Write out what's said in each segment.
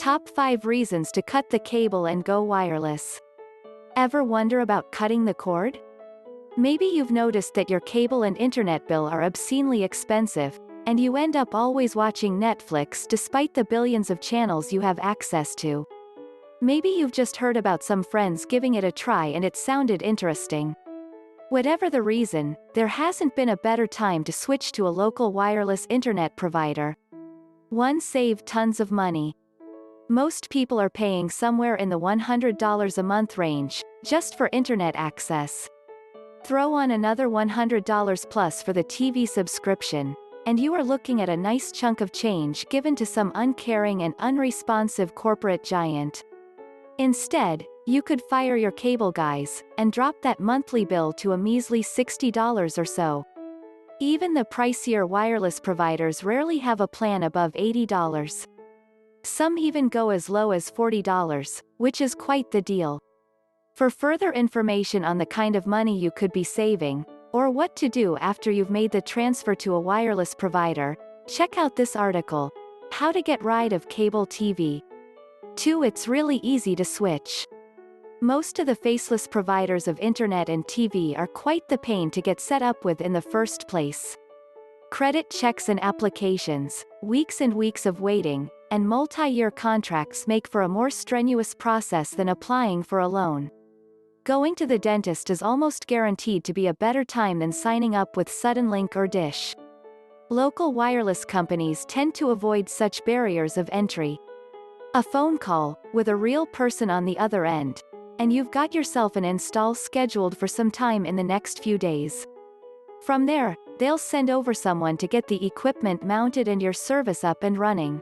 Top 5 reasons to cut the cable and go wireless. Ever wonder about cutting the cord? Maybe you've noticed that your cable and internet bill are obscenely expensive, and you end up always watching Netflix despite the billions of channels you have access to. Maybe you've just heard about some friends giving it a try and it sounded interesting. Whatever the reason, there hasn't been a better time to switch to a local wireless internet provider. 1. Save tons of money. Most people are paying somewhere in the $100 a month range, just for internet access. Throw on another $100 plus for the TV subscription, and you are looking at a nice chunk of change given to some uncaring and unresponsive corporate giant. Instead, you could fire your cable guys, and drop that monthly bill to a measly $60 or so. Even the pricier wireless providers rarely have a plan above $80. Some even go as low as $40, which is quite the deal. For further information on the kind of money you could be saving, or what to do after you've made the transfer to a wireless provider, check out this article, How to Get Rid of Cable TV. 2. It's really easy to switch. Most of the faceless providers of internet and TV are quite the pain to get set up with in the first place. Credit checks and applications, weeks and weeks of waiting, and multi-year contracts make for a more strenuous process than applying for a loan. Going to the dentist is almost guaranteed to be a better time than signing up with Suddenlink or Dish. Local wireless companies tend to avoid such barriers of entry. A phone call, with a real person on the other end, and you've got yourself an install scheduled for some time in the next few days. From there, they'll send over someone to get the equipment mounted and your service up and running.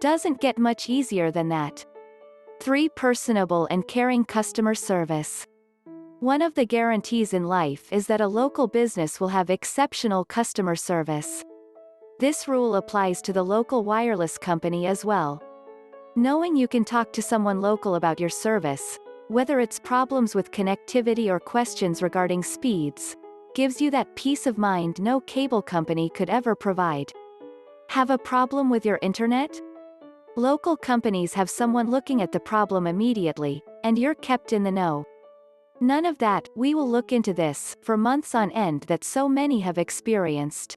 Doesn't get much easier than that. 3. Personable and caring customer service. One of the guarantees in life is that a local business will have exceptional customer service. This rule applies to the local wireless company as well. Knowing you can talk to someone local about your service, whether it's problems with connectivity or questions regarding speeds, gives you that peace of mind no cable company could ever provide. Have a problem with your internet? Local companies have someone looking at the problem immediately, and you're kept in the know. None of that, "we will look into this," for months on end that so many have experienced.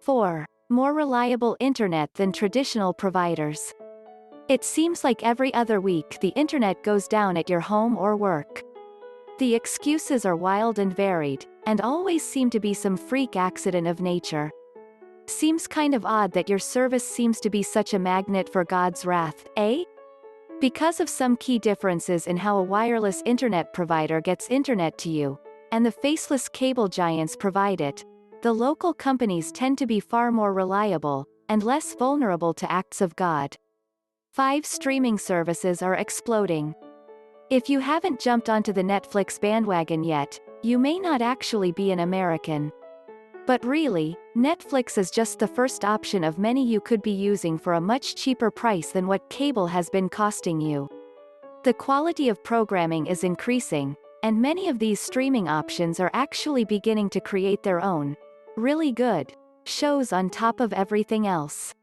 4. More reliable internet than traditional providers. It seems like every other week the internet goes down at your home or work. The excuses are wild and varied, and always seem to be some freak accident of nature. Seems kind of odd that your service seems to be such a magnet for God's wrath, eh? Because of some key differences in how a wireless internet provider gets internet to you, and the faceless cable giants provide it, the local companies tend to be far more reliable, and less vulnerable to acts of God. 5. Streaming services are exploding. If you haven't jumped onto the Netflix bandwagon yet, you may not actually be an American. But really, Netflix is just the first option of many you could be using for a much cheaper price than what cable has been costing you. The quality of programming is increasing, and many of these streaming options are actually beginning to create their own, really good, shows on top of everything else.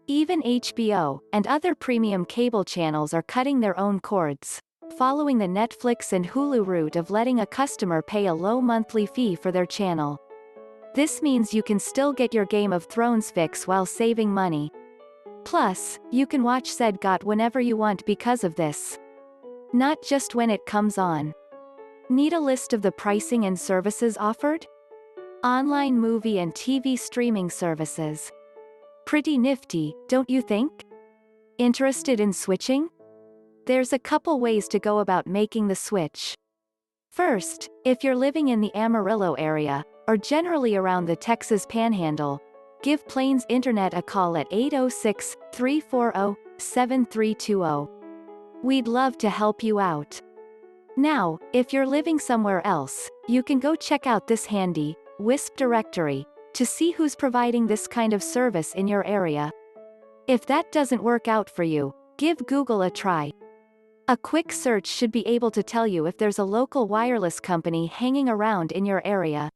Even HBO, and other premium cable channels are cutting their own cords, following the Netflix and Hulu route of letting a customer pay a low monthly fee for their channel. This means you can still get your Game of Thrones fix while saving money. Plus, you can watch said GOT whenever you want because of this. Not just when it comes on. Need a list of the pricing and services offered? Online movie and TV streaming services. Pretty nifty, don't you think? Interested in switching? There's a couple ways to go about making the switch. First, if you're living in the Amarillo area, or generally around the Texas Panhandle, give Plains Internet a call at 806-340-7320. We'd love to help you out. Now, if you're living somewhere else, you can go check out this handy WISP directory to see who's providing this kind of service in your area. If that doesn't work out for you, give Google a try. A quick search should be able to tell you if there's a local wireless company hanging around in your area.